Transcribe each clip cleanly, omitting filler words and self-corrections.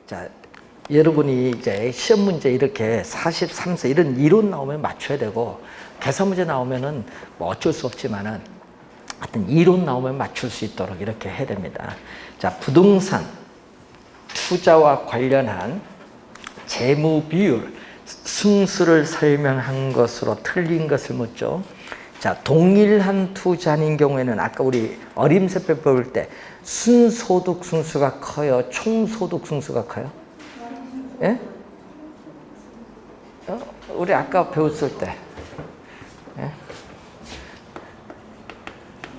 자, 여러분이 이제 시험 문제 이렇게 43세 이런 이론 나오면 맞춰야 되고, 계산 문제 나오면은 뭐 어쩔 수 없지만은 하여튼 이론 나오면 맞출 수 있도록 이렇게 해야 됩니다. 자, 부동산 투자와 관련한 재무 비율, 승수를 설명한 것으로 틀린 것을 묻죠. 자, 동일한 투자인 경우에는 아까 우리 어림세표 배울 때 순소득 승수가 커요? 총소득 승수가 커요? 예? 우리 아까 배웠을 때 예?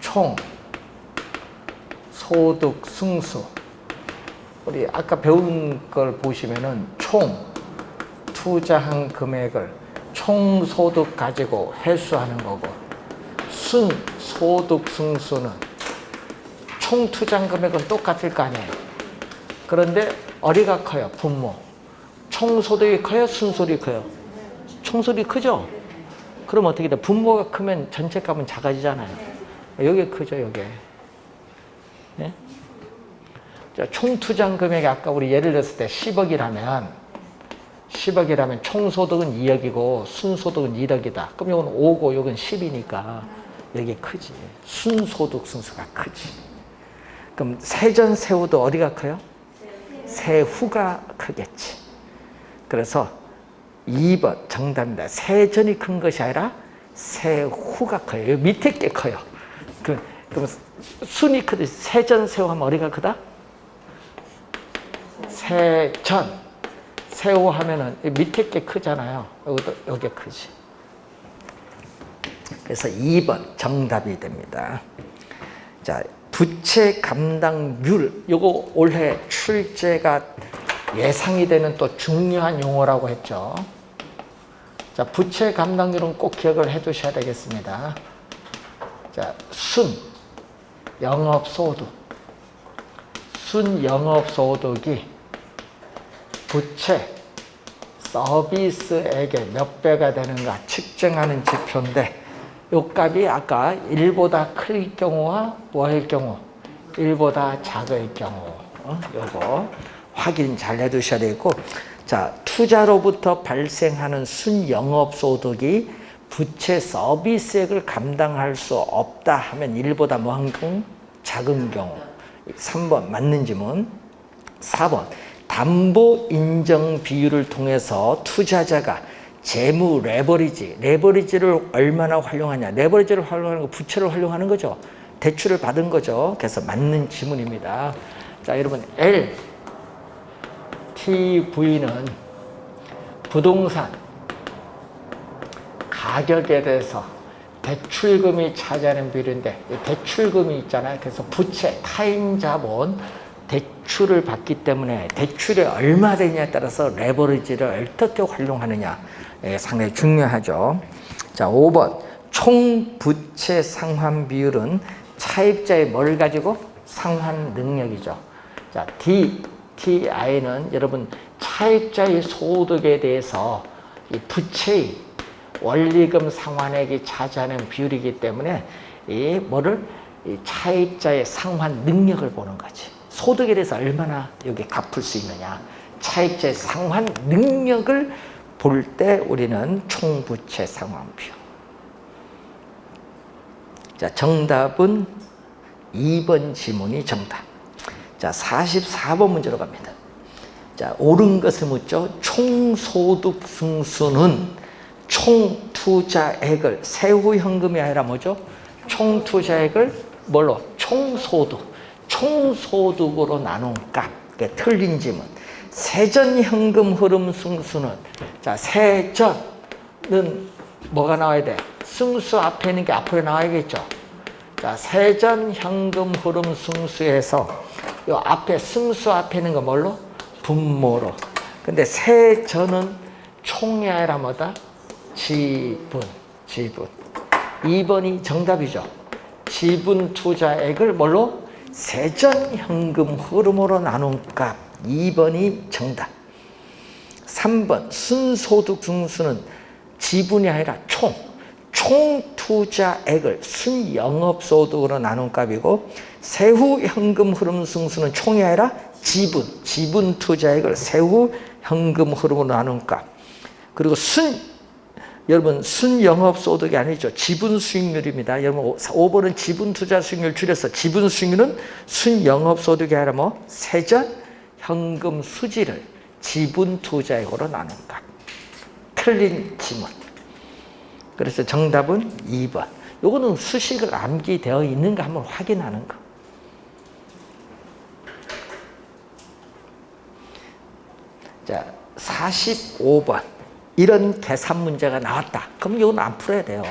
총 소득 승수, 우리 아까 배운 걸 보시면은 총 투자한 금액을 총 소득 가지고 회수하는 거고, 순 소득 승수는 총 투자한 금액은 똑같을 거 아니에요. 그런데 어디가 커요? 분모. 총 소득이 커요? 순소득이 커요? 총 소득이 크죠? 그럼 어떻게 돼? 분모가 크면 전체 값은 작아지잖아요. 여기 크죠, 여기. 네? 자, 총 투자한 금액이 아까 우리 예를 들었을 때 10억이라면 총 소득은 2억이고 순소득은 1억이다. 그럼 이건 5고 이건 10이니까 여기 크지. 순소득 승수가 크지. 그럼 세전 세후도 어디가 커요? 세후가 크겠지. 그래서 2번 정답입니다. 세전이 큰 것이 아니라 세후가 커요. 여기 밑에 게 커요. 그럼 순이 크듯이 세전 세후 하면 어디가 크다? 세전 세후 하면은 밑에 게 크잖아요. 여기도 여기 크지. 그래서 2번 정답이 됩니다. 자, 부채 감당률, 요거 올해 출제가 예상이 되는 또 중요한 용어라고 했죠. 자, 부채 감당률은 꼭 기억을 해 두셔야 되겠습니다. 자, 순 영업소득, 순 영업소득이 부채 서비스액의 몇 배가 되는가 측정하는 지표인데, 요 값이 아까 1보다 클 경우와 뭐일 경우? 1보다 작을 경우. 요거 확인 잘 해두셔야 되고, 자, 투자로부터 발생하는 순영업소득이 부채 서비스액을 감당할 수 없다 하면 1보다 뭐한 경우? 작은 경우. 3번 맞는 지문. 4번 담보 인정 비율을 통해서 투자자가 재무 레버리지를 얼마나 활용하냐. 레버리지를 활용하는 거 부채를 활용하는 거죠. 대출을 받은 거죠. 그래서 맞는 지문입니다. 자, 여러분 LTV는 부동산 가격에 대해서 대출금이 차지하는 비율인데, 대출금이 있잖아요. 그래서 부채 타인 자본 대출을 받기 때문에 대출이 얼마 되냐에 따라서 레버리지를 어떻게 활용하느냐 상당히 중요하죠. 자, 5번 총 부채 상환 비율은 차입자의 뭘 가지고? 상환 능력이죠. 자, DTI는 여러분 차입자의 소득에 대해서 이 부채의 원리금 상환액이 차지하는 비율이기 때문에 이 차입자의 상환 능력을 보는 거지. 소득에 대해서 얼마나 여기 갚을 수 있느냐, 차입자의 상환 능력을 볼 때 우리는 총부채 상환 비율. 자, 정답은 2번 지문이 정답. 자, 44번 문제로 갑니다. 자, 옳은 것을 묻죠. 총소득 승수는 총투자액을, 세후현금이 아니라 뭐죠? 총투자액을 뭘로? 총소득으로 나눈 값. 그러니까 틀린 지문. 세전현금 흐름 승수는, 자, 세전은 뭐가 나와야 돼? 승수 앞에 있는 게 앞으로 나와야겠죠. 자, 세전현금 흐름 승수에서 요 앞에 승수 앞에 있는 거 뭘로? 분모로. 근데 세전은 총이 아니라 뭐다? 지분. 2번이 정답이죠. 지분 투자액을 뭘로? 세전현금 흐름으로 나눈 값. 2번이 정답. 3번 순소득 승수는 지분이 아니라 총 투자액을 순영업소득으로 나눈 값이고 세후 현금 흐름 승수는 총이 아니라 지분 투자액을 세후 현금 흐름으로 나눈 값. 그리고 여러분 순영업소득이 아니죠. 지분 수익률입니다. 여러분 5번은 지분 투자 수익률 줄여서 지분 수익률은 순영업소득이 아니라 뭐 세전 현금 수지를 지분 투자액으로 나눈 값. 틀린 지문. 그래서 정답은 2번. 요거는 수식을 암기되어 있는가 한번 확인하는 거. 자, 45번. 이런 계산 문제가 나왔다. 그럼 이건 안 풀어야 돼요.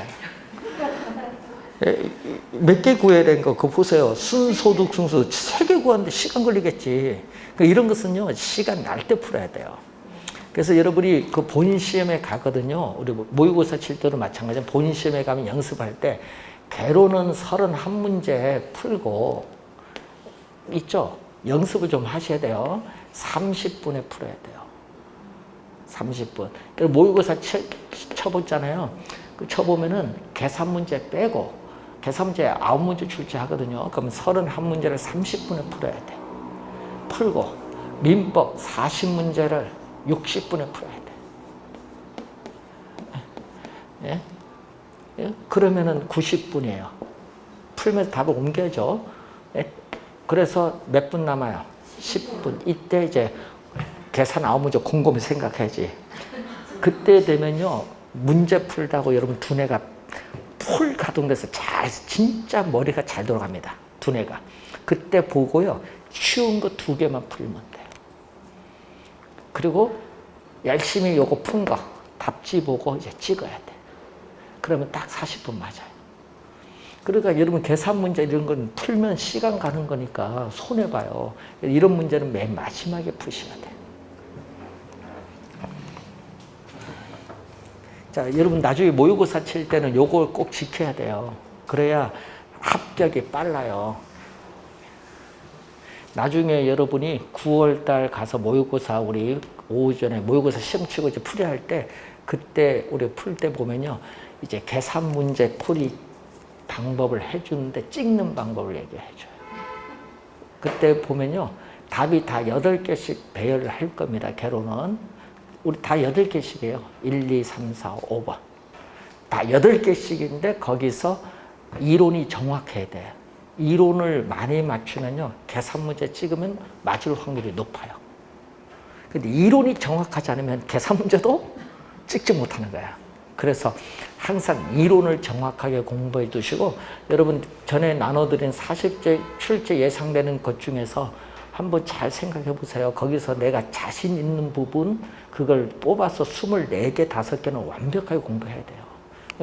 몇 개 구해야 되는 거 그거 보세요. 순소득, 순수 3개 구하는데 시간 걸리겠지. 이런 것은요, 시간 날 때 풀어야 돼요. 그래서 여러분이 그 본인 시험에 가거든요. 우리 모의고사 칠 때도 마찬가지로 본인 시험에 가면 연습할 때 개로는 31문제 풀고 있죠. 연습을 좀 하셔야 돼요. 30분에 풀어야 돼요. 30분. 모의고사 쳐봤잖아요. 그 쳐보면은 계산 문제 빼고 계산 문제 9문제 출제하거든요. 그럼 31문제를 30분에 풀어야 돼. 풀고 민법 40문제를 60분에 풀어야 돼. 예? 예? 그러면은 90분이에요. 풀면서 답을 옮겨줘. 예? 그래서 몇 분 남아요? 10분. 이때 이제 계산 9문제 곰곰이 생각해야지. 그때 되면요, 문제 풀다고 여러분 두뇌가 풀 가동돼서 진짜 머리가 잘 돌아갑니다. 두뇌가. 그때 보고요, 쉬운 거 2개만 풀면 돼요. 그리고 열심히 요거 푼 거 답지 보고 이제 찍어야 돼. 그러면 딱 40분 맞아요. 그러니까 여러분 계산 문제 이런 건 풀면 시간 가는 거니까 손해봐요. 이런 문제는 맨 마지막에 푸셔야 돼. 자, 여러분 나중에 모의고사 칠 때는 요걸 꼭 지켜야 돼요. 그래야 합격이 빨라요. 나중에 여러분이 9월달 가서 모의고사 우리 오전에 모의고사 시험 치고 이제 풀이할 때 그때 우리 풀 때 보면요, 이제 계산 문제 풀이 방법을 해주는데 찍는 방법을 얘기해줘요. 그때 보면요, 답이 다 8개씩 배열을 할 겁니다. 개로는 우리 다 8개씩이에요. 1, 2, 3, 4, 5번 다 8개씩인데 거기서 이론이 정확해야 돼요. 이론을 많이 맞추면요, 계산 문제 찍으면 맞을 확률이 높아요. 근데 이론이 정확하지 않으면 계산 문제도 찍지 못하는 거야. 그래서 항상 이론을 정확하게 공부해 두시고, 여러분 전에 나눠드린 40제 출제 예상되는 것 중에서 한번 잘 생각해 보세요. 거기서 내가 자신 있는 부분 그걸 뽑아서 24개, 5개는 완벽하게 공부해야 돼요.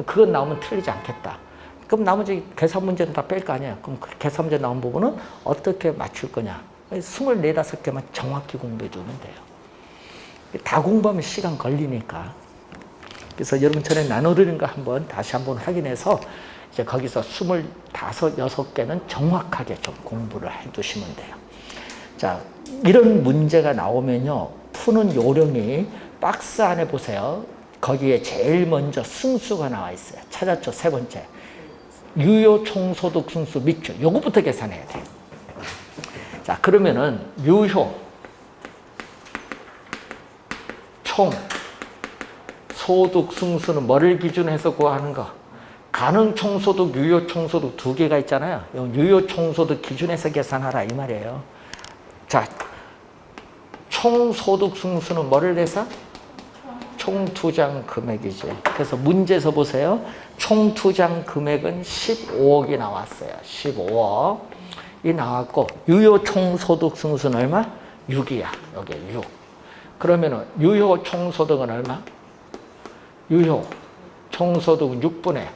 그건 나오면 틀리지 않겠다. 그럼 나머지 계산 문제는 다 뺄 거 아니에요. 그럼 그 계산 문제 나온 부분은 어떻게 맞출 거냐. 24, 5개만 정확히 공부해 두면 돼요. 다 공부하면 시간 걸리니까. 그래서 여러분 전에 나눠드린 거 다시 한번 확인해서 이제 거기서 25, 6개는 정확하게 좀 공부를 해 두시면 돼요. 자, 이런 문제가 나오면요, 푸는 요령이 박스 안에 보세요. 거기에 제일 먼저 승수가 나와 있어요. 찾았죠? 3번째. 유효 총소득 승수 밑줄. 요거부터 계산해야 돼요. 자, 그러면은 유효 총 소득 승수는 뭐를 기준해서 구하는 거? 가능 총소득, 유효 총소득 2개가 있잖아요. 유효 총소득 기준해서 계산하라 이 말이에요. 자, 총소득 승수는 뭐를 대서? 총투자금 금액이지. 그래서 문제에서 보세요. 총투자금 금액은 15억이 나왔어요. 15억이 나왔고, 유효 총소득 승수는 얼마? 6이야. 여기 6. 그러면은 유효 총소득은 얼마? 유효 총소득은 6분의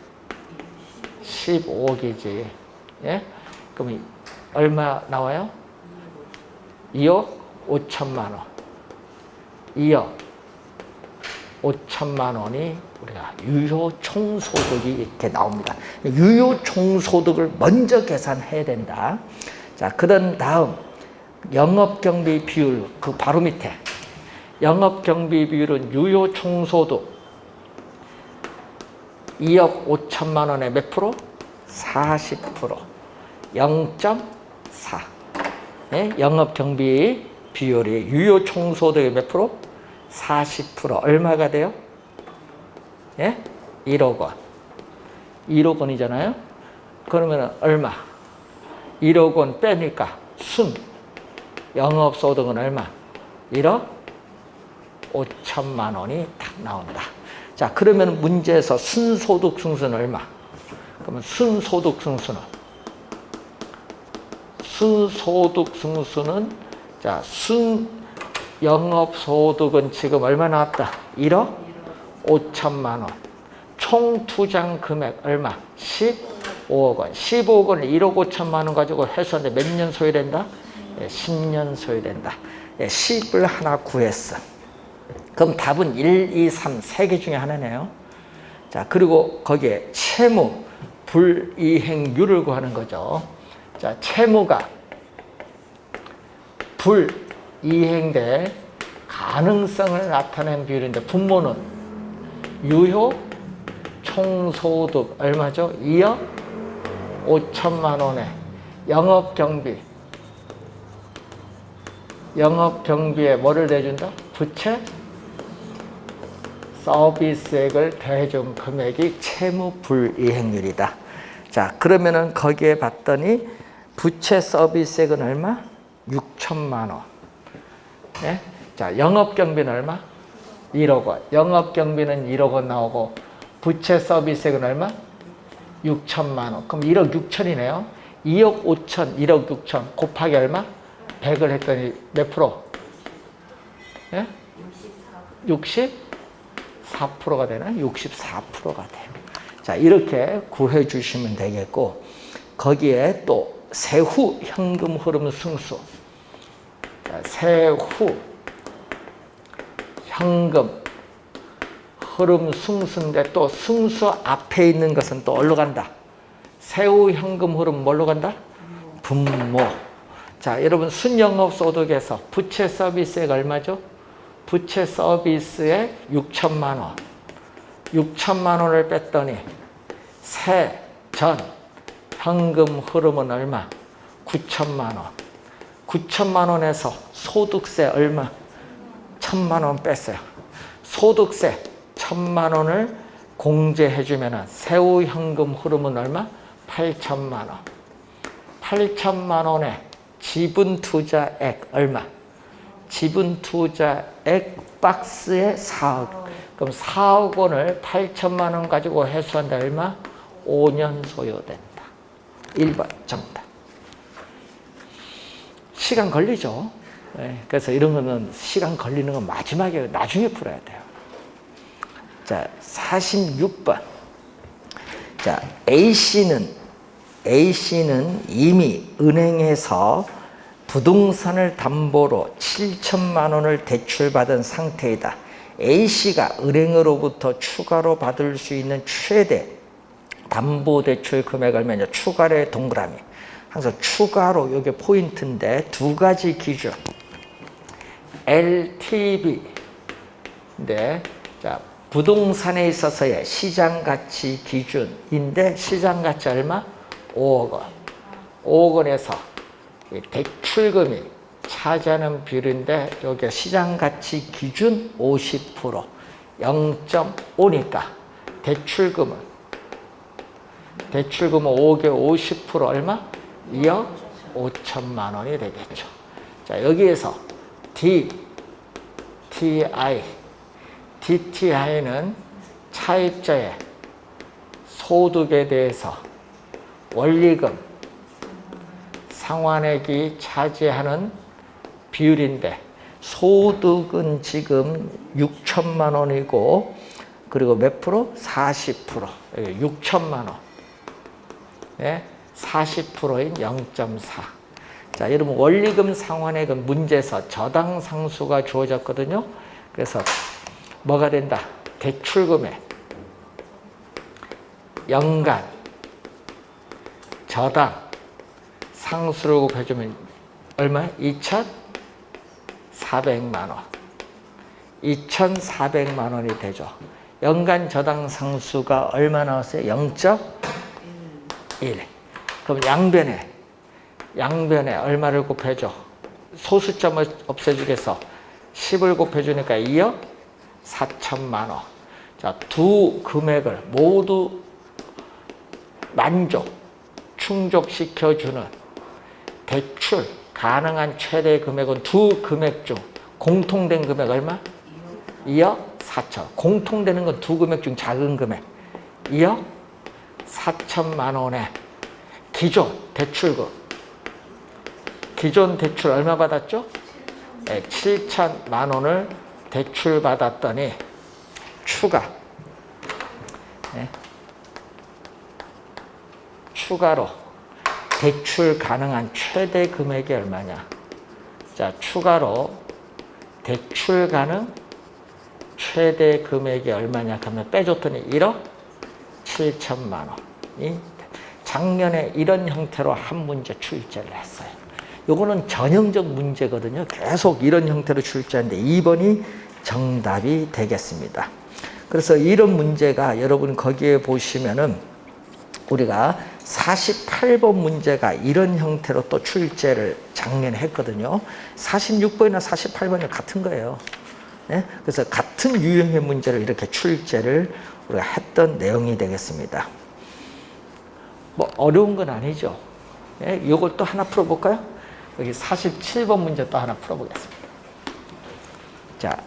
15억이지. 예? 그럼 얼마 나와요? 2억 5천만 원. 2억 5천만 원이 우리가 유효 총소득이 이렇게 나옵니다. 유효 총소득을 먼저 계산해야 된다. 자, 그런 다음 영업경비 비율 그 바로 밑에 영업경비 비율은 유효 총소득 2억 5천만 원에 몇 프로? 40%. 0.4. 예? 영업경비 비율이 유효 총소득의 몇 프로? 40%. 얼마가 돼요? 예? 1억 원. 1억 원이잖아요. 그러면 얼마? 1억 원 빼니까 순 영업소득은 얼마? 1억 5천만 원이 딱 나온다. 자, 그러면 문제에서 순소득 승수는 얼마? 그러면 순소득 승수는 자, 순 영업소득은 지금 얼마 나왔다? 1억 5천만 원. 총 투자 금액 얼마? 15억 원. 15억 원을 1억 5천만 원 가지고 해소하는데 몇 년 소요된다? 10년 소요된다. 10을 하나 구했어. 그럼 답은 1, 2, 3, 3개 중에 하나네요. 자, 그리고 거기에 채무 불이행률을 구하는 거죠. 자, 채무가 불이행될 가능성을 나타낸 비율인데 분모는 유효 총소득 얼마죠? 2억 5천만 원에 영업경비에 뭐를 대준다? 부채 서비스액을 더해준 금액이 채무 불이행률이다. 자, 그러면은 거기에 봤더니 부채 서비스액은 얼마? 6천만 원. 네? 자, 영업경비는 얼마? 1억 원. 영업경비는 1억 원 나오고 부채 서비스액은 얼마? 6천만 원. 그럼 1억 6천이네요. 2억 5천, 1억 6천 곱하기 얼마? 100을 했더니 몇 프로? 예? 64%가 되나? 64%가 돼요. 자, 이렇게 구해 주시면 되겠고, 거기에 또 세후 현금 흐름 승수. 자, 세후 현금 흐름 승수인데 또 승수 앞에 있는 것은 또 어디로 간다? 세후 현금 흐름 뭘로 간다? 분모. 자, 여러분 순영업소득에서 부채 서비스액 얼마죠? 부채 서비스액 6천만 원. 6천만 원을 뺐더니 세, 전, 현금 흐름은 얼마? 9천만 원. 9천만 원에서 소득세 얼마? 1천만 원 뺐어요. 소득세 1천만 원을 공제해주면 세후 현금 흐름은 얼마? 8천만 원. 8천만 원에 지분 투자액 얼마? 지분 투자액 박스에 4억. 그럼 4억 원을 8천만 원 가지고 회수한다. 얼마? 5년 소요된다. 1번 정답. 시간 걸리죠. 네, 그래서 이런 거는 시간 걸리는 건 마지막에 나중에 풀어야 돼요. 자, 46번. 자, A씨는 이미 은행에서 부동산을 담보로 7천만 원을 대출받은 상태이다. A씨가 은행으로부터 추가로 받을 수 있는 최대 담보대출 금액 얼마냐? 추가로의 동그라미. 항상 추가로, 이게 포인트인데 두 가지 기준. LTV인데, 자, 부동산에 있어서의 시장가치 기준인데 시장가치 얼마? 5억 원. 5억 원에서 대출금이 차지하는 비율인데 여기 시장가치 기준 50%, 0.5니까 대출금은 5억에 50% 얼마? 2억 5천만 원이 되겠죠. 자, 여기에서 DTI는 차입자의 소득에 대해서 원리금 상환액이 차지하는 비율인데 소득은 지금 6천만 원이고 그리고 몇 프로? 40%. 6천만 원. 네? 40%인 0.4. 자, 여러분 원리금 상환액은 문제에서 저당 상수가 주어졌거든요. 그래서 뭐가 된다? 대출금액 연간 저당 상수를 곱해주면 얼마야? 2,400만 원. 2,400만 원이 되죠. 연간 저당 상수가 얼마 나왔어요? 0.1. 그럼 양변에 얼마를 곱해줘? 소수점을 없애주겠어. 10을 곱해주니까 2억 4천만 원. 자, 두 금액을 모두 충족시켜주는 대출 가능한 최대 금액은 두 금액 중 공통된 금액 얼마? 2억 4천. 공통되는 건 두 금액 중 작은 금액 2억 4천만 원에 기존 대출 얼마 받았죠? 7천만 원을 대출 받았더니 추가로 대출 가능한 최대 금액이 얼마냐? 자, 추가로 대출 가능 최대 금액이 얼마냐 하면 빼줬더니 1억 7천만 원이 작년에 이런 형태로 한 문제 출제를 했어요. 요거는 전형적 문제거든요. 계속 이런 형태로 출제하는데 2번이 정답이 되겠습니다. 그래서 이런 문제가 여러분 거기에 보시면은 우리가 48번 문제가 이런 형태로 또 출제를 작년에 했거든요. 46번이나 48번이 같은 거예요. 네? 그래서 같은 유형의 문제를 이렇게 출제를 우리가 했던 내용이 되겠습니다. 뭐 어려운 건 아니죠. 네? 이걸 또 하나 풀어볼까요? 여기 47번 문제 또 하나 풀어보겠습니다. 자,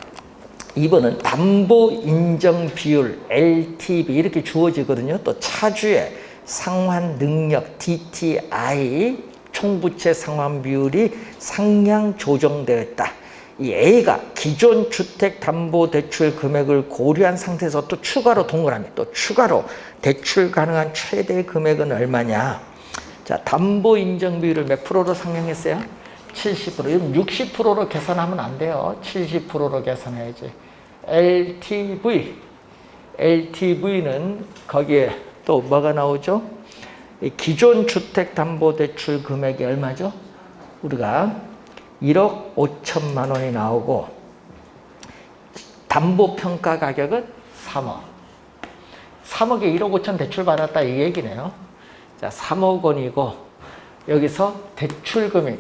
2번은 담보 인정 비율 LTV 이렇게 주어지거든요. 또 차주의 상환 능력 DTI 총부채 상환 비율이 상향 조정되었다. 이 A가 기존 주택담보대출 금액을 고려한 상태에서 또 추가로 동그라미 또 추가로 대출 가능한 최대 금액은 얼마냐? 자, 담보 인정 비율을 몇 프로로 상향했어요? 70%. 이건 60%로 계산하면 안 돼요. 70%로 계산해야지. LTV는 거기에 또 뭐가 나오죠? 기존 주택담보대출 금액이 얼마죠? 우리가 1억 5천만 원이 나오고 담보평가 가격은 3억. 3억에 1억 5천 대출 받았다 이 얘기네요. 자, 3억 원이고 여기서 대출금이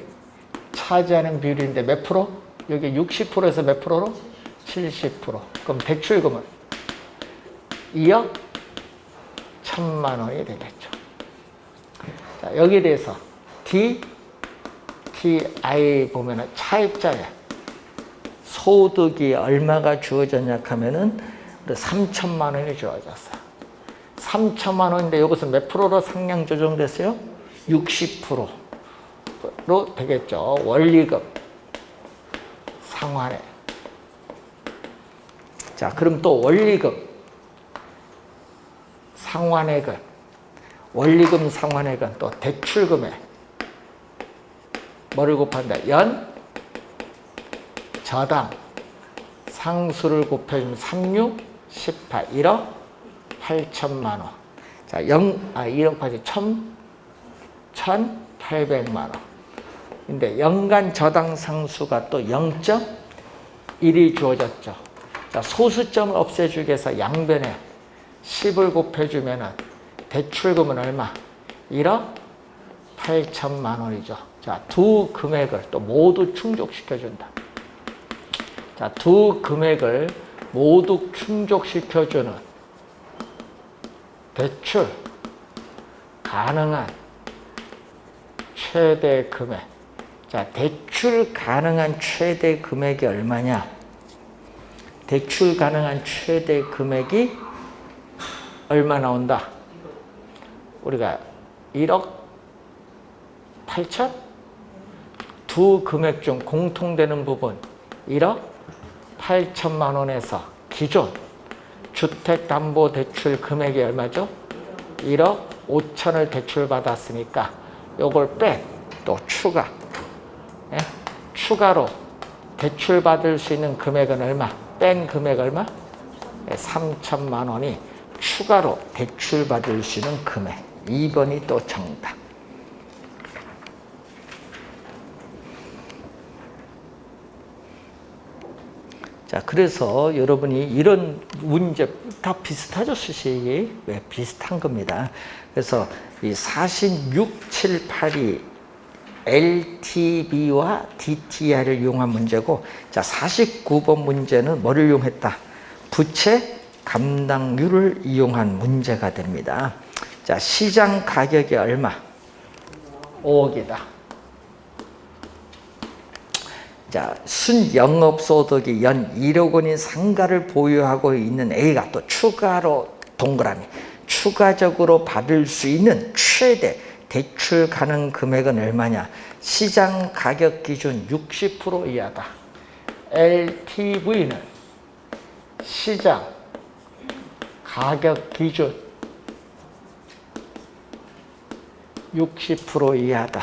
차지하는 비율인데 몇 프로? 여기 60%에서 몇 프로로? 70%. 그럼 대출금은 2억 1천만 원이 되겠죠. 자, 여기에 대해서 DTI 보면은 차입자의 소득이 얼마가 주어졌냐 하면은 3천만 원이 주어졌어요. 3천만 원인데 이것은 몇 프로로 상향 조정됐어요? 60%로 되겠죠. 원리금 상환액. 자, 그럼 또 원리금 상환액은 또 대출금에 뭐를 곱한다? 연 저당 상수를 곱해주면 36, 18, 1억 8천만 원. 자, 1억 8천 1,800만 원. 근데 연간 저당 상수가 또 0.1이 주어졌죠. 자, 소수점을 없애주기 위해서 양변에 10을 곱해주면은 대출금은 얼마? 1억 8천만 원이죠. 자, 두 금액을 또 모두 충족시켜준다. 자, 두 금액을 모두 충족시켜주는 대출 가능한 최대 금액. 자, 대출 가능한 최대 금액이 얼마냐? 대출 가능한 최대 금액이 얼마 나온다? 우리가 1억 8천? 두 금액 중 공통되는 부분 1억 8천만 원에서 기존 주택담보대출 금액이 얼마죠? 1억 5천을 대출받았으니까 요걸 뺀 또 추가로 대출받을 수 있는 금액은 얼마? 뺀 금액 얼마? 3천만 원이 추가로 대출받을 수 있는 금액. 2번이 또 정답. 자, 그래서 여러분이 이런 문제 다 비슷하죠, 수식이. 왜? 비슷한 겁니다. 그래서 이 46, 7, 8이 LTV와 DTI를 이용한 문제고, 자, 49번 문제는 뭐를 이용했다? 부채 감당률을 이용한 문제가 됩니다. 자, 시장 가격이 얼마? 5억이다. 자, 순영업소득이 연 1억 원인 상가를 보유하고 있는 A가 또 추가로 동그라미 추가적으로 받을 수 있는 최대 대출 가능 금액은 얼마냐? 시장 가격 기준 60% 이하다. LTV는 시장 가격 기준 60% 이하다.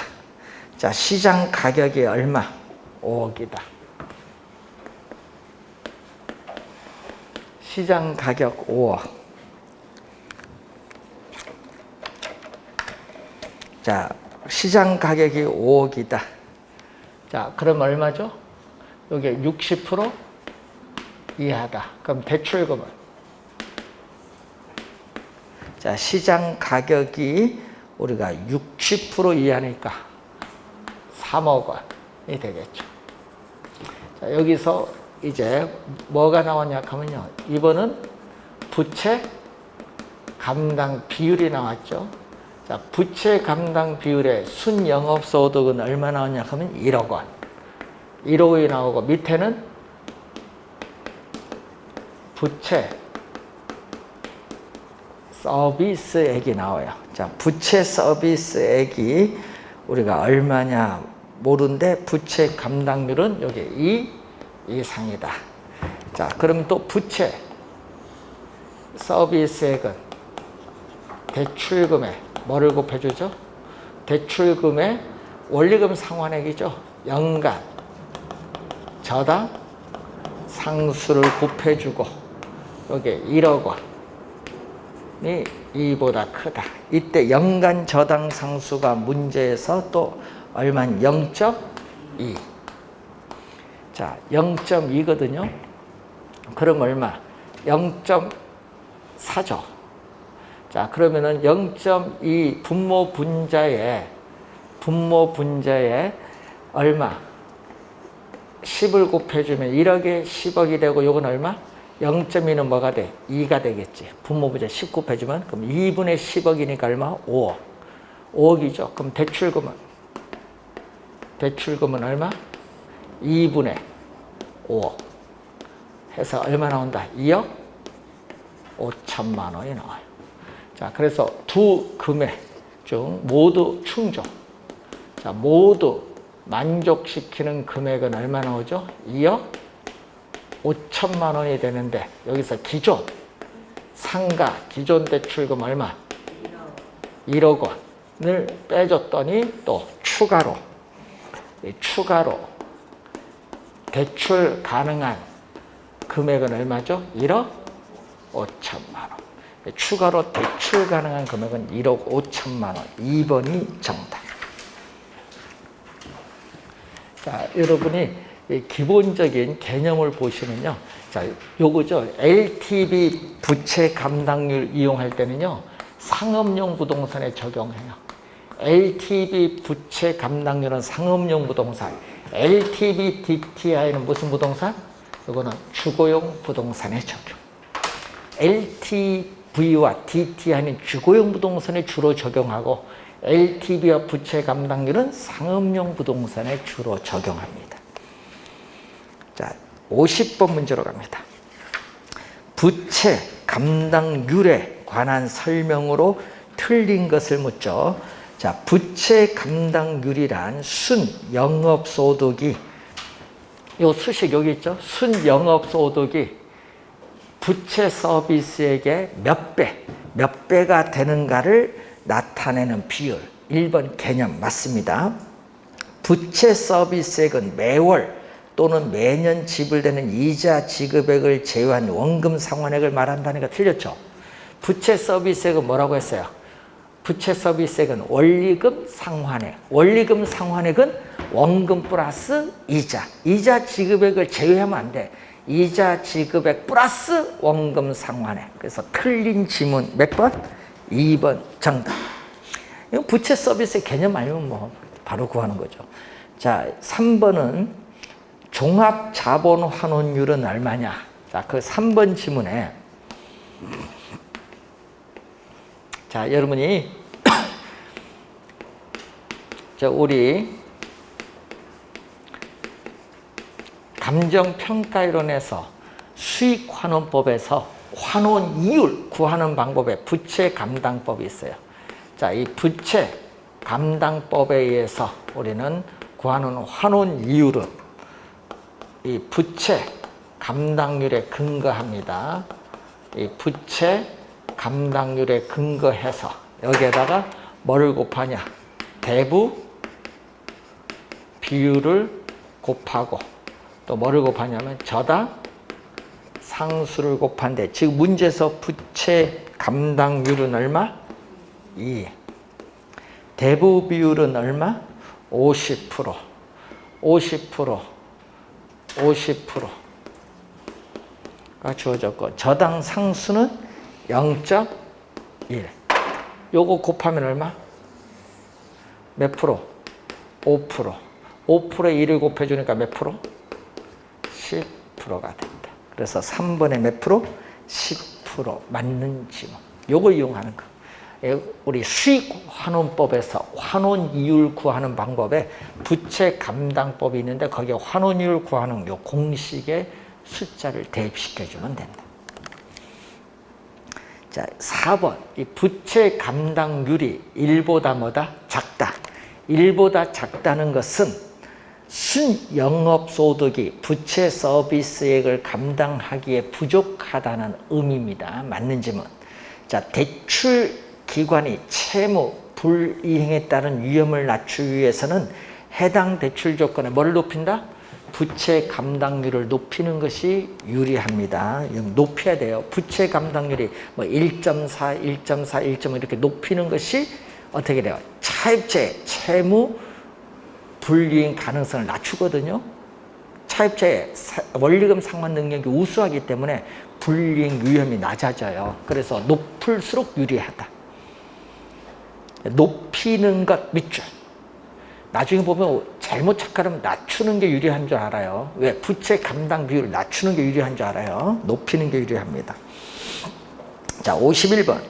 자, 시장 가격이 얼마? 5억이다. 시장 가격 5억. 자, 시장 가격이 5억이다. 자, 그럼 얼마죠? 여기 60% 이하다. 그럼 대출금은? 자, 시장 가격이 우리가 60% 이하니까 3억 원이 되겠죠. 자, 여기서 이제 뭐가 나왔냐 하면요. 이번은 부채 감당 비율이 나왔죠. 자, 부채 감당 비율의 순영업소득은 얼마 나왔냐 하면 1억 원. 1억 원이 나오고 밑에는 부채 서비스액이 나와요. 자, 부채 서비스액이 우리가 얼마냐 모르는데 부채 감당률은 여기 2 이상이다. 자, 그럼 또 부채 서비스액은 대출금에 뭐를 곱해주죠? 대출금에 원리금 상환액이죠. 연간 저당 상수를 곱해주고 여기 1억 원이 2보다 크다. 이때 연간 저당 상수가 문제에서 또 얼마는 0.2. 자, 0.2거든요. 그럼 얼마? 0.4죠. 자, 그러면은 0.2 분모 분자에 얼마? 10을 곱해주면 1억에 10억이 되고 요건 얼마? 0.2는 뭐가 돼? 2가 되겠지. 분모 분자 10 곱해주면 그럼 2분의 10억이니까 얼마? 5억. 5억이죠. 그럼 대출금은 얼마? 2분의 5억 해서 얼마 나온다? 2억 5천만 원이 나와요. 자, 그래서 두 금액 중 모두 충족. 자, 모두 만족시키는 금액은 얼마 나오죠? 2억 5천만 원이 되는데 여기서 기존 상가 기존 대출금 얼마? 1억 원을 빼줬더니 또 추가로 대출 가능한 금액은 얼마죠? 1억 5천만 원. 추가로 대출 가능한 금액은 1억 5천만 원. 2번이 정답. 자, 여러분이 기본적인 개념을 보시면요. 자, 요거죠. LTV 부채 감당률 이용할 때는요. 상업용 부동산에 적용해요. LTV 부채 감당률은 상업용 부동산. LTV DTI는 무슨 부동산? 이거는 주거용 부동산에 적용. LTV와 DTI는 주거용 부동산에 주로 적용하고 LTV와 부채 감당률은 상업용 부동산에 주로 적용합니다. 자, 50번 문제로 갑니다. 부채 감당률에 관한 설명으로 틀린 것을 묻죠. 자, 부채 감당률이란 순영업소득이 요 수식 여기 있죠. 순영업소득이 부채 서비스액의 몇 배가 되는가를 나타내는 비율. 1번 개념 맞습니다. 부채 서비스액은 매월 또는 매년 지불되는 이자 지급액을 제외한 원금 상환액을 말한다니까 틀렸죠. 부채 서비스액은 뭐라고 했어요? 부채 서비스액은 원리금 상환액. 원리금 상환액은 원금 플러스 이자 지급액을 제외하면 안 돼. 이자 지급액 플러스 원금 상환액. 그래서 틀린 지문 몇 번? 2번 정답. 이거 부채 서비스의 개념 알면 뭐 바로 구하는 거죠. 자, 3번은 종합 자본 환원율은 얼마냐? 자, 그 3번 지문에 자, 여러분이 우리 감정평가이론에서 수익환원법에서 환원 이율 구하는 방법에 부채 감당법이 있어요. 자, 이 부채 감당법에 의해서 우리는 구하는 환원 이율은 이 부채 감당률에 근거합니다. 이 부채 감당률에 근거해서 여기에다가 뭐를 곱하냐? 대부 비율을 곱하고 또 뭐를 곱하냐면 저당 상수를 곱한데 지금 문제에서 부채 감당률은 얼마? 2. 대부 비율은 얼마? 50%. 50%가 주어졌고 저당 상수는 0.1. 요거 곱하면 얼마? 몇 프로? 5%. 5%에 1을 곱해주니까 몇 프로? 10%가 된다. 그래서 3번에 몇 프로? 10% 맞는 지문. 요거 이용하는 거. 우리 수익환원법에서 환원이율 구하는 방법에 부채 감당법이 있는데 거기에 환원이율 구하는 요 공식에 숫자를 대입시켜주면 된다. 자, 4번. 이 부채 감당률이 1보다 뭐다? 작다. 1보다 작다는 것은 순영업소득이 부채 서비스액을 감당하기에 부족하다는 의미입니다. 맞는 지문. 자, 대출 기관이 채무 불이행에 따른 위험을 낮추기 위해서는 해당 대출 조건에 뭐를 높인다? 부채 감당률을 높이는 것이 유리합니다. 높여야 돼요. 부채 감당률이 뭐 1.4, 1.4, 1.5 이렇게 높이는 것이 어떻게 돼요? 차입자의 채무 불이행 가능성을 낮추거든요. 차입자의 원리금 상환 능력이 우수하기 때문에 불이행 위험이 낮아져요. 그래서 높을수록 유리하다. 높이는 것 밑줄. 나중에 보면 잘못 착각하면 낮추는 게 유리한 줄 알아요. 왜? 부채 감당 비율을 낮추는 게 유리한 줄 알아요. 높이는 게 유리합니다. 자, 51번.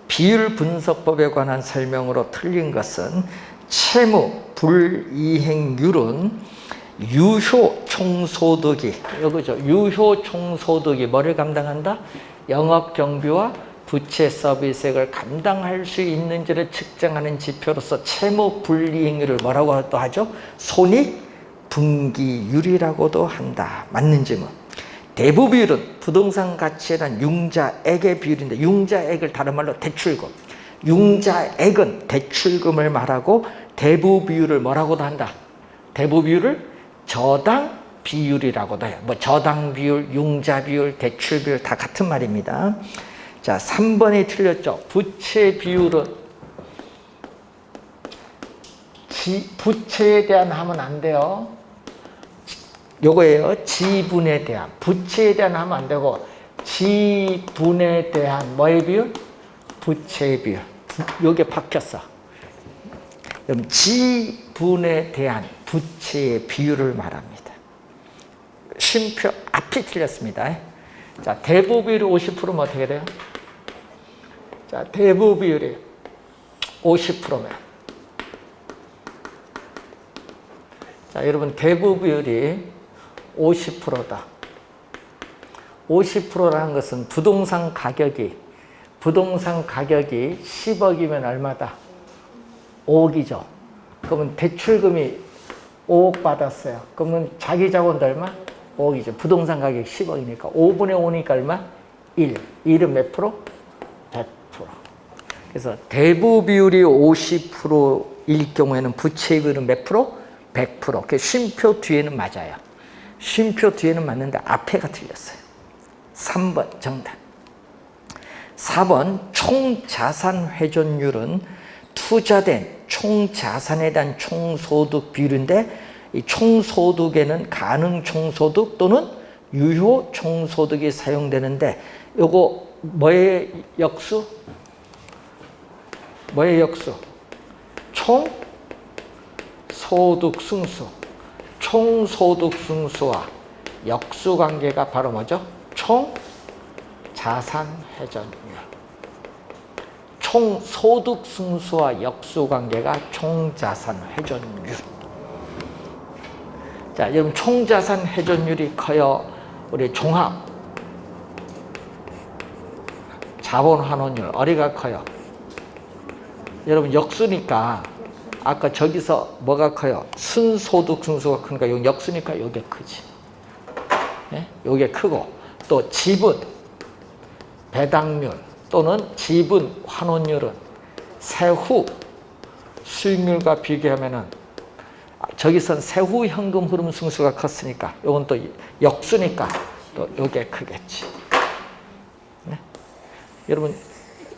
비율 분석법에 관한 설명으로 틀린 것은 채무 불이행률은 유효 총소득이 이거죠. 유효 총소득이 뭐를 감당한다? 영업 경비와 부채 서비스액을 감당할 수 있는지를 측정하는 지표로서 채무 불이행률을 뭐라고 또 하죠? 손익 분기율이라고도 한다. 맞는 질문. 대부 비율은 부동산 가치에 대한 융자액의 비율인데 융자액을 다른 말로 대출금. 융자액은 대출금을 말하고 대부 비율을 뭐라고도 한다. 대부 비율을 저당 비율이라고도 해요. 뭐 저당 비율, 융자 비율, 대출 비율 다 같은 말입니다. 자, 3번이 틀렸죠. 부채 비율은 부채에 대한 하면 안 돼요. 요거예요. 지분에 대한. 부채에 대한 하면 안 되고 지분에 대한 뭐의 비율? 부채의 비율. 요게 바뀌었어. 그럼 지분에 대한 부채의 비율을 말합니다. 쉼표 앞이 틀렸습니다. 자, 대부 비율이 50%면 어떻게 돼요? 자, 대부 비율이 50%면 자, 여러분 대부 비율이 50%다. 50%라는 것은 부동산 가격이 10억이면 얼마다? 5억이죠. 그러면 대출금이 5억 받았어요. 그러면 자기 자본도 얼마? 5억이죠. 부동산 가격이 10억이니까 5분의 5니까 얼마? 1. 1은 몇 프로? 100%. 그래서 대부 비율이 50%일 경우에는 부채 비율은 몇 프로? 100%. 그 쉼표 뒤에는 맞아요. 쉼표 뒤에는 맞는데 앞에가 틀렸어요. 3번 정답. 4번 총자산 회전율은 투자된 총자산에 대한 총소득 비율인데 이 총소득에는 가능 총소득 또는 유효 총소득이 사용되는데 요거 뭐의 역수? 뭐의 역수? 총소득승수. 총소득승수와 역수관계가 바로 뭐죠? 총자산회전율. 총소득승수와 역수관계가 총자산회전율. 자, 여러분 총자산회전율이 커요? 우리 종합 자본환원율 어디가 커요? 여러분 역수니까 아까 저기서 뭐가 커요? 순소득승수가 크니까 여기 역수니까 이게 크지. 네? 이게 크고 또 지분 배당률 또는 지분 환원율은 세후 수익률과 비교하면은 저기선 세후 현금 흐름 승수가 컸으니까 이건 또 역수니까 또 이게 크겠지. 네? 여러분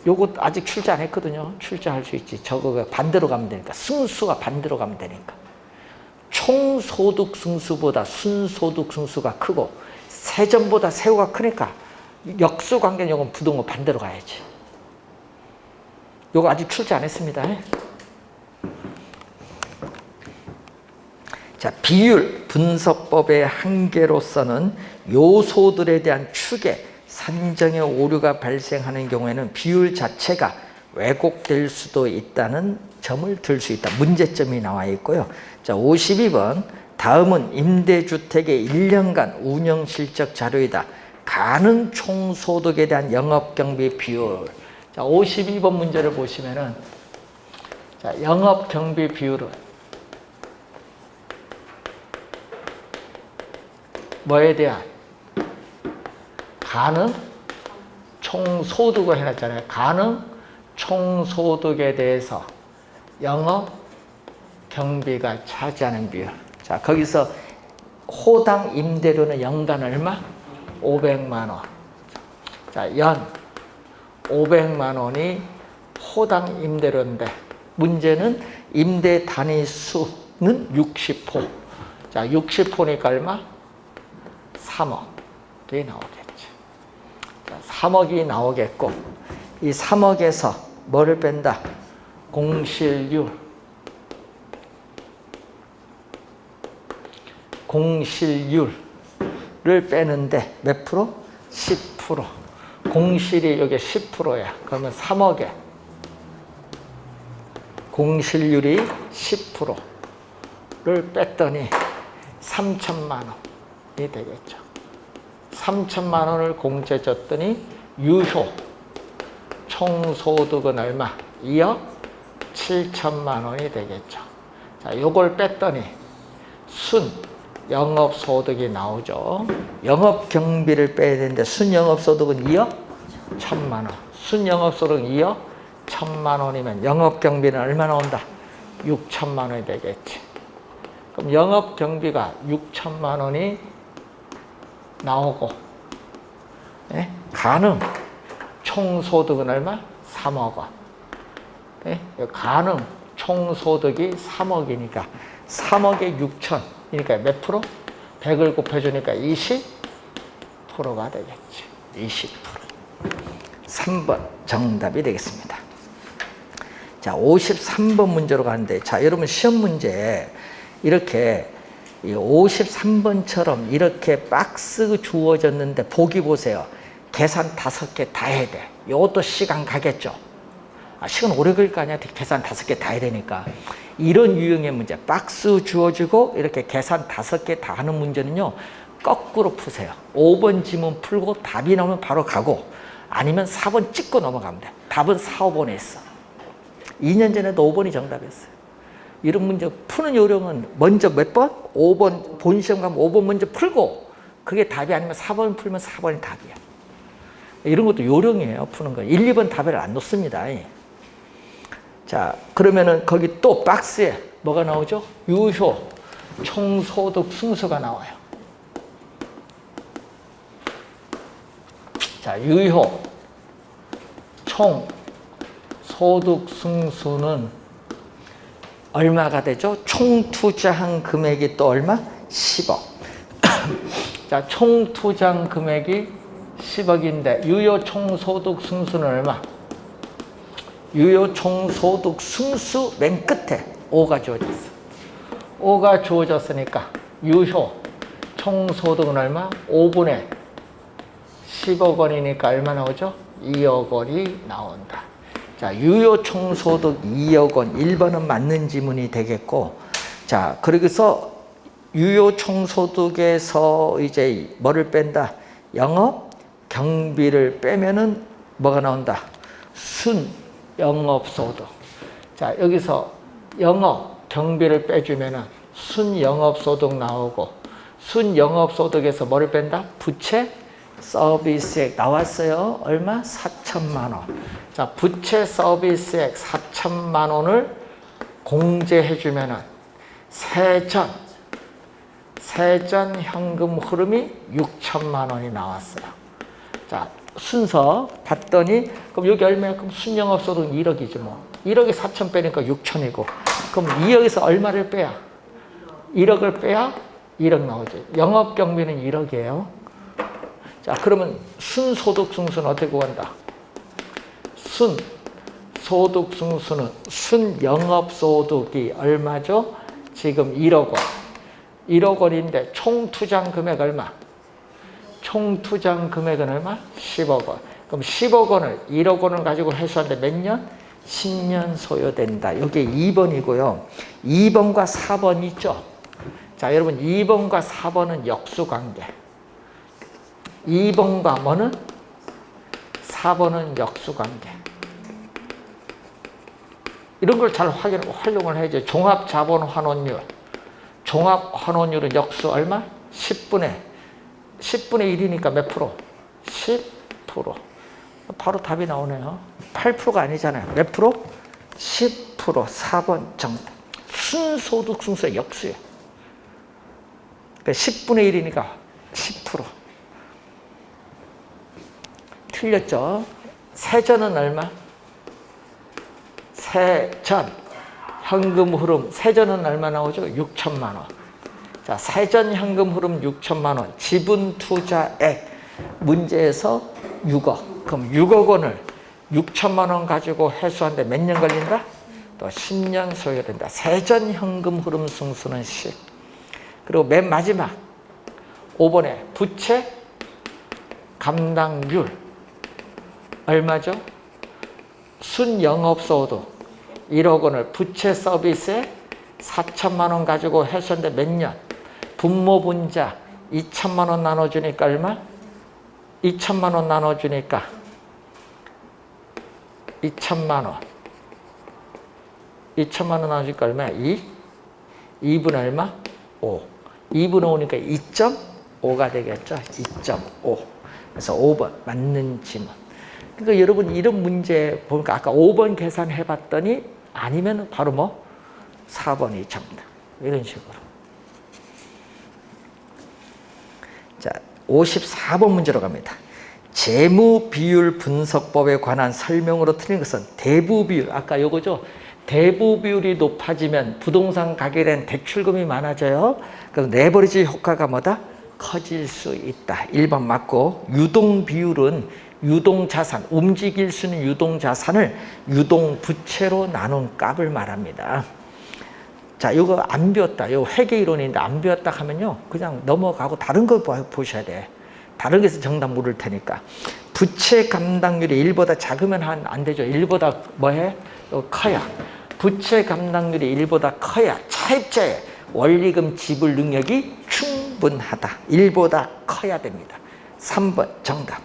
요거 아직 출제 안 했거든요. 출제할 수 있지. 저거 반대로 가면 되니까. 승수가 반대로 가면 되니까. 총소득 승수보다 순소득 승수가 크고 세전보다 세후가 크니까 역수 관계는 요건 부동호 반대로 가야지. 요거 아직 출제 안 했습니다. 자, 비율 분석법의 한계로서는 요소들에 대한 추계 산정의 오류가 발생하는 경우에는 비율 자체가 왜곡될 수도 있다는 점을 들 수 있다. 문제점이 나와 있고요. 자, 52번. 다음은 임대주택의 1년간 운영실적 자료이다. 가능 총소득에 대한 영업경비 비율. 자, 52번 문제를 보시면은 자, 영업경비 비율은 뭐에 대한 가능 총소득을 해놨잖아요. 가능 총소득에 대해서 영업 경비가 차지하는 비율. 자, 거기서 호당 임대료는 연간 얼마? 500만 원. 자, 연 500만 원이 호당 임대료인데 문제는 임대 단위 수는 60호. 자, 60호니까 얼마? 3억이 나오겠죠. 3억이 나오겠고 이 3억에서 뭐를 뺀다? 공실률을 빼는데 몇 프로? 10%. 공실이 여기 10%야. 그러면 3억에 공실률이 10%를 뺐더니 3천만 원이 되겠죠. 3천만 원을 공제 줬더니 유효 총소득은 얼마? 2억 7천만 원이 되겠죠. 자, 요걸 뺐더니 순 영업소득이 나오죠. 영업경비를 빼야 되는데 순영업소득은 2억 1천만 원. 순영업소득은 2억 1천만 원이면 영업경비는 얼마 나온다? 6천만 원이 되겠지. 그럼 영업경비가 6천만 원이 나오고 예? 가능 총소득은 얼마? 3억 원. 예? 가능 총소득이 3억이니까 3억에 6천이니까 몇 프로? 100을 곱해주니까 20%가 되겠지. 20%. 3번 정답이 되겠습니다. 자, 53번 문제로 가는데 자, 여러분 시험 문제 이렇게 53번처럼 이렇게 박스 주어졌는데 보기 보세요. 계산 5개 다 해야 돼. 이것도 시간 가겠죠. 시간 오래 걸릴 거 아니야. 계산 5개 다 해야 되니까. 이런 유형의 문제, 박스 주어지고 이렇게 계산 5개 다 하는 문제는요. 거꾸로 푸세요. 5번 지문 풀고 답이 나오면 바로 가고 아니면 4번 찍고 넘어가면 돼. 답은 4, 5번에 있어. 2년 전에도 5번이 정답이었어요. 이런 문제 푸는 요령은 먼저 몇 번? 5번 본시험 가면 5번 먼저 풀고 그게 답이 아니면 4번 풀면 4번이 답이야. 이런 것도 요령이에요. 푸는 거. 1, 2번 답을 안 놓습니다. 자, 그러면은 거기 또 박스에 뭐가 나오죠? 유효 총소득 승수가 나와요. 자, 유효 총소득 승수는 얼마가 되죠? 총 투자한 금액이 또 얼마? 10억. 자, 자, 총 투자한 금액이 10억인데 유효 총소득 승수는 얼마? 유효 총소득 승수 맨 끝에 5가 주어졌어. 5가 주어졌으니까 유효 총소득은 얼마? 5분의 10억 원이니까 얼마 나오죠? 2억 원이 나온다. 자, 유효 총소득 2억 원. 1번은 맞는 지문이 되겠고, 자, 그러고서 유효 총소득에서 이제 뭐를 뺀다? 영업 경비를 빼면은 뭐가 나온다? 순 영업소득. 자, 여기서 영업 경비를 빼주면은 순 영업소득 나오고, 순 영업소득에서 뭐를 뺀다? 부채 서비스액 나왔어요. 얼마? 4천만 원. 자, 부채 서비스액 4천만 원을 공제해 주면은 세전 현금 흐름이 6천만 원이 나왔어요. 자, 순서 봤더니 그럼 여기 얼마만큼 순영업소득 1억이지 뭐. 1억에 4천 빼니까 6천이고. 그럼 2억에서 얼마를 빼야? 1억을 빼야 1억 나오죠. 영업경비는 1억이에요. 자, 그러면 순소득 승수는 어떻게 구한다? 순소득 승수는 순영업소득이 얼마죠? 지금 1억 원. 1억 원인데 총 투자한 금액 얼마? 총 투자한 금액은 얼마? 10억 원. 그럼 10억 원을 1억 원을 가지고 회수하는데 몇 년? 10년 소요된다. 이게 2번이고요. 2번과 4번 있죠? 자, 여러분 2번과 4번은 역수관계. 2번과 뭐는? 4번은 역수관계. 이런 걸 잘 활용을 해야죠. 종합자본환원율. 종합환원율은 역수 얼마? 10분의 1이니까 몇 프로? 10%. 바로 답이 나오네요. 8%가 아니잖아요. 몇 프로? 10%. 4번 정답. 순소득 승수의 역수예요. 그러니까 10분의 1이니까 10%. 틀렸죠? 세전은 얼마? 세전 현금 흐름. 세전은 얼마 나오죠? 6천만 원. 자, 세전 현금 흐름 6천만 원. 지분 투자액 문제에서 6억. 그럼 6억 원을 6천만 원 가지고 회수하는데 몇 년 걸린다? 또 10년 소요된다. 세전 현금 흐름 승수는 10. 그리고 맨 마지막 5번에 부채 감당률 얼마죠? 순영업소득 1억 원을 부채 서비스에 4천만 원 가지고 회수하는데 몇 년? 분모분자 2천만 원 나눠주니까 얼마? 2천만 원 나눠주니까 2천만 원. 2천만 원 나눠주니까 얼마야? 2분의 얼마? 5. 2분의 5니까 2.5가 되겠죠? 2.5. 그래서 5번 맞는 지문. 그러니까 여러분 이런 문제 보니까 아까 5번 계산해 봤더니 아니면 바로 뭐 4번이 정답. 이런 식으로. 자, 54번 문제로 갑니다. 재무 비율 분석법에 관한 설명으로 틀린 것은 대부 비율. 아까 요거죠. 대부 비율이 높아지면 부동산 가격에 대한 대출금이 많아져요. 그래서 레버리지 효과가 뭐다? 커질 수 있다. 1번 맞고, 유동 비율은 유동 자산, 움직일 수 있는 유동 자산을 유동 부채로 나눈 값을 말합니다. 자, 이거 안 배웠다. 이거 회계 이론인데 안 배웠다 하면요, 그냥 넘어가고 다른 거 보셔야 돼. 다른 게서 정답 물을 테니까. 부채 감당률이 1보다 작으면 안 되죠. 1보다 뭐해? 커야. 부채 감당률이 1보다 커야 차입자의 원리금 지불 능력이 충분하다. 1보다 커야 됩니다. 3번 정답.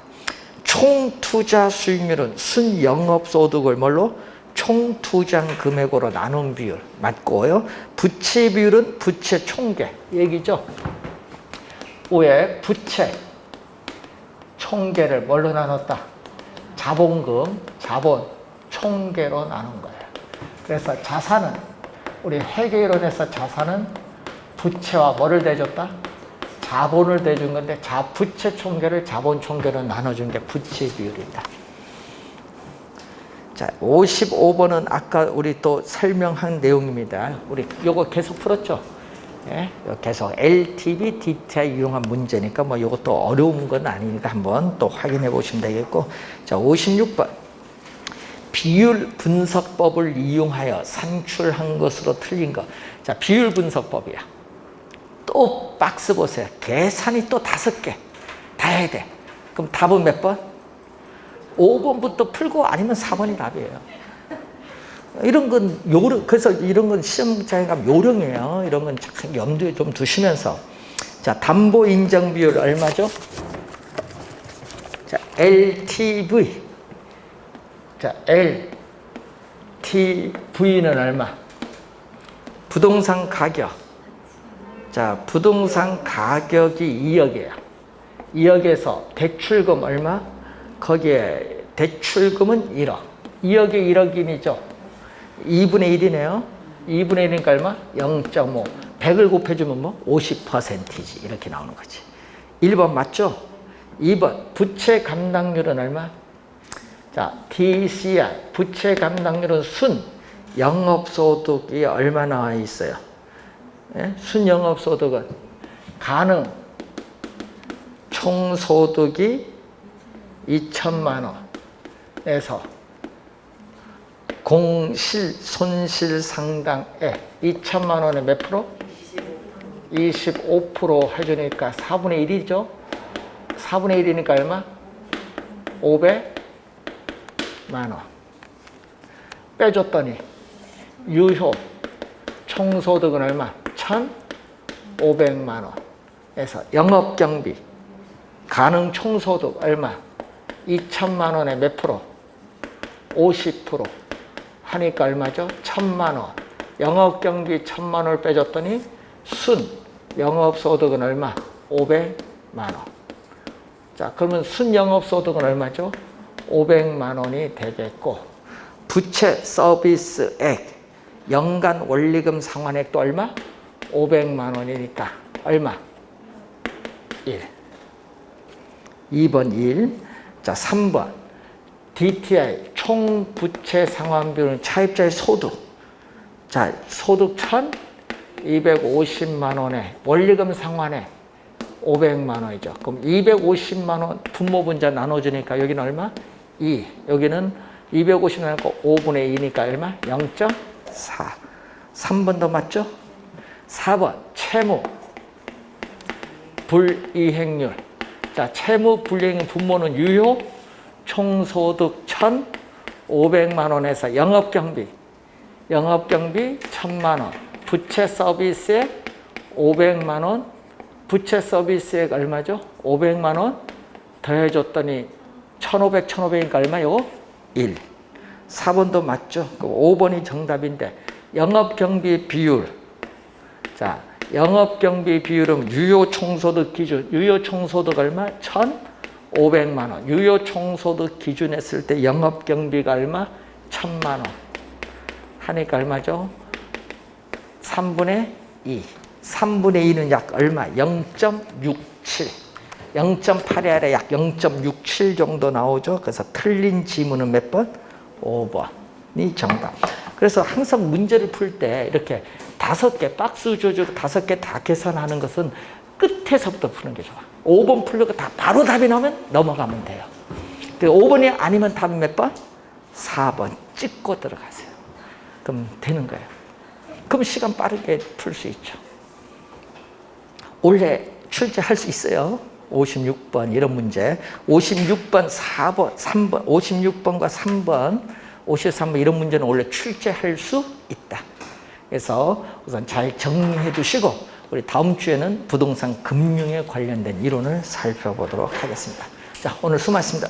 총투자 수익률은 순영업소득을 뭘로? 총투자 금액으로 나눈 비율 맞고요. 부채 비율은 부채 총계 얘기죠. 5에 부채 총계를 뭘로 나눴다? 자본금, 자본 총계로 나눈 거예요. 그래서 자산은 우리 회계이론에서 자산은 부채와 뭐를 대줬다? 자본을 대준 건데 부채 총계를 자본 총계로 나눠준 게 부채 비율이다. 자, 55번은 아까 우리 또 설명한 내용입니다. 우리 요거 계속 풀었죠? 예? 계속 LTV, DTI 이용한 문제니까 뭐 이것도 어려운 건 아니니까 한번 또 확인해 보시면 되겠고. 자, 56번. 비율 분석법을 이용하여 산출한 것으로 틀린 거. 자, 비율 분석법이야. 또 박스 보세요. 계산이 또 5개. 다 해야 돼. 그럼 답은 몇 번? 5번부터 풀고 아니면 4번이 답이에요. 이런 건 요령, 그래서 이런 건 시험장에 가면 요령이에요. 이런 건 참 염두에 좀 두시면서. 자, 담보 인정 비율 얼마죠? 자, LTV. 자, LTV는 얼마? 부동산 가격. 자, 부동산 가격이 2억이에요. 2억에서 대출금 얼마? 거기에 대출금은 1억. 2억에 1억인이죠. 2분의 1이네요. 2분의 1이니까 얼마? 0.5. 100을 곱해주면 뭐? 50%지. 이렇게 나오는 거지. 1번 맞죠? 2번. 부채 감당률은 얼마? 자, DCI. 부채 감당률은 순. 영업소득이 얼마 나와 있어요? 예? 순 영업소득은 가능. 총소득이 2천만 원에서 공실 손실 상당액 2천만 원에 몇 프로? 25% 해주니까 4분의 1이죠. 4분의 1이니까 얼마? 500만 원. 빼줬더니 유효 총소득은 얼마? 1,500만 원에서 영업경비 가능 총소득 얼마? 2천만 원에 몇 프로? 50% 하니까 얼마죠? 1,000만 원. 영업경비 1,000만 원을 빼줬더니 순 영업소득은 얼마? 500만 원. 자, 그러면 순 영업소득은 얼마죠? 500만 원이 되겠고, 부채 서비스액 연간 원리금 상환액도 얼마? 500만 원이니까 얼마? 1. 2번 1. 자, 3번. DTI 총 부채 상환 비율은 차입자의 소득. 자, 소득 1,250만 원에 원리금 상환액 500만 원이죠. 그럼 250만 원 분모분자 나눠주니까 여기는 얼마? 2. 여기는 250만 원이고 5분의 2니까 얼마? 0.4. 3번 더 맞죠? 4번 채무 불이행률. 자, 채무 불이행률 분모는 유효 총소득 1,500만 원에서 영업경비 1,000만 원, 부채 서비스액 500만 원, 부채 서비스액 얼마죠? 500만 원 더해줬더니 1,500이니까 얼마요? 1. 4번도 맞죠? 5번이 정답인데 영업경비 비율. 자, 영업경비 비율은 유효 총소득 기준. 유효 총소득 얼마? 1,500만 원. 유효 총소득 기준 했을 때 영업경비가 얼마? 1,000만 원. 하니까 얼마죠? 3분의 2. 3분의 2는 약 얼마? 0.67. 0.8이 아니라 약 0.67 정도 나오죠. 그래서 틀린 지문은 몇 번? 5번이 정답. 그래서 항상 문제를 풀 때 이렇게 5개 박스 조절 5개 다 계산하는 것은 끝에서부터 푸는 게 좋아. 5번 풀려고 다 바로 답이 나오면 넘어가면 돼요. 5번이 아니면 답은 몇 번? 4번 찍고 들어가세요. 그럼 되는 거예요. 그럼 시간 빠르게 풀 수 있죠. 올해 출제할 수 있어요. 56번 이런 문제. 56번, 4번, 3번, 56번과 3번, 53번 이런 문제는 원래 출제할 수 있다. 그래서 우선 잘 정리해 두시고 우리 다음 주에는 부동산 금융에 관련된 이론을 살펴보도록 하겠습니다. 자, 오늘 수고하셨습니다.